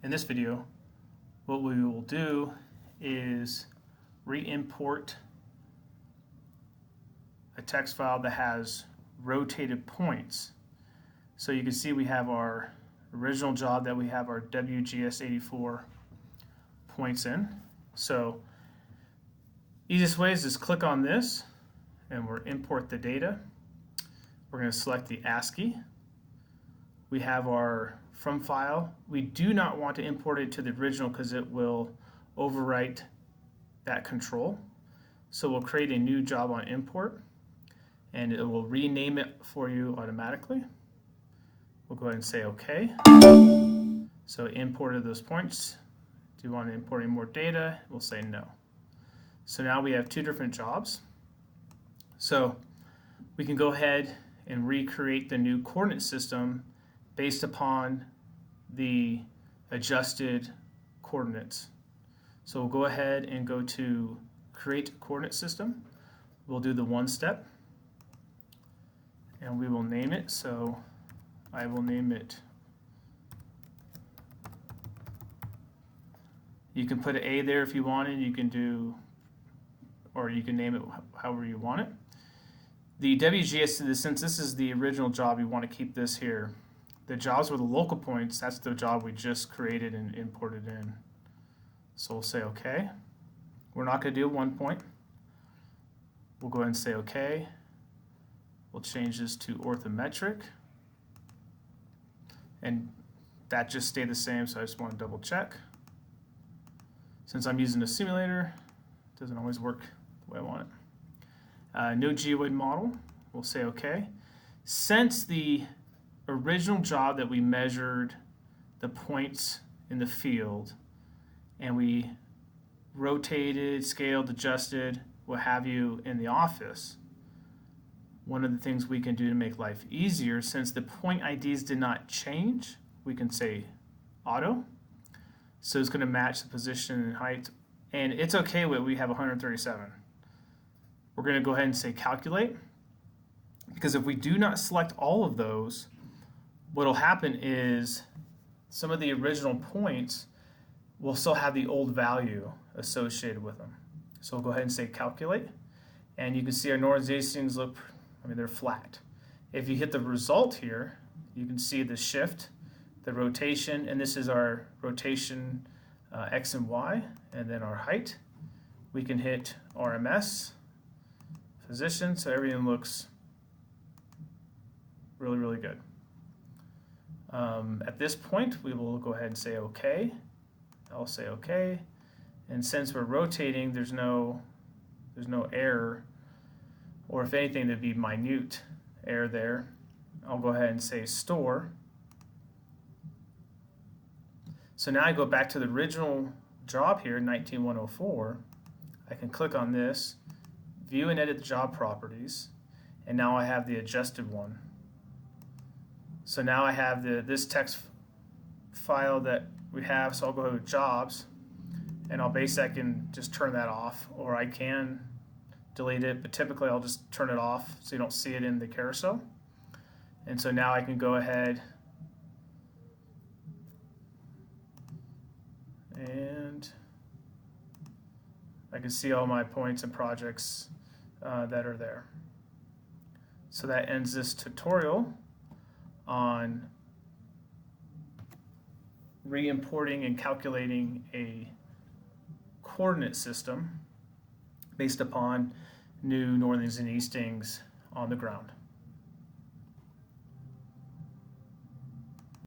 In this video, what we will do is re-import a text file that has rotated points. So you can see we have our original job that we have our WGS84 points in. So easiest way is just click on this and we'll import the data. We're going to select the ASCII. We have our from file. We do not want to import it to the original because it will overwrite that control. So we'll create a new job on import and it will rename it for you automatically. We'll go ahead and say OK. So imported those points. Do you want to import any more data? We'll say no. So now we have two different jobs. So we can go ahead and recreate the new coordinate system based upon the adjusted coordinates. So we'll go ahead and go to create coordinate system. We'll do the one step and we will name it. So I will name it, you can put an A there if you wanted, you can do, or you can name it however you want it. The WGS, since this is the original job, you want to keep this here. The jobs with the local points, that's the job we just created and imported in. So we'll say OK. We're not going to do 1 point. We'll go ahead and say OK. We'll change this to orthometric. And that just stayed the same, so I just want to double check. Since I'm using a simulator, it doesn't always work the way I want it. No geoid model, we'll say OK. Since the original job that we measured the points in the field and we rotated, scaled, adjusted, what have you in the office, one of the things we can do to make life easier, since the point IDs did not change, we can say auto. So it's going to match the position and height. And it's okay with we have 137. We're going to go ahead and say calculate. Because if we do not select all of those, what will happen is some of the original points will still have the old value associated with them. So we'll go ahead and say calculate. And you can see our normalizations look, they're flat. If you hit the result here, you can see the shift, the rotation, and this is our rotation X and Y, and then our height. We can hit RMS, position, so everything looks really, really good. At this point, we will go ahead and say OK. I'll say OK. And since we're rotating, there's no error, or if anything, there'd be minute error there. I'll go ahead and say store. So now I go back to the original job here, 19104. I can click on this, view and edit the job properties, and now I have the adjusted one. So now I have this text file that we have, so I'll go to jobs, and I can just turn that off, or I can delete it, but typically I'll just turn it off so you don't see it in the carousel. And so now I can go ahead and I can see all my points and projects that are there. So that ends this tutorial on re-importing and calculating a coordinate system based upon new northings and eastings on the ground.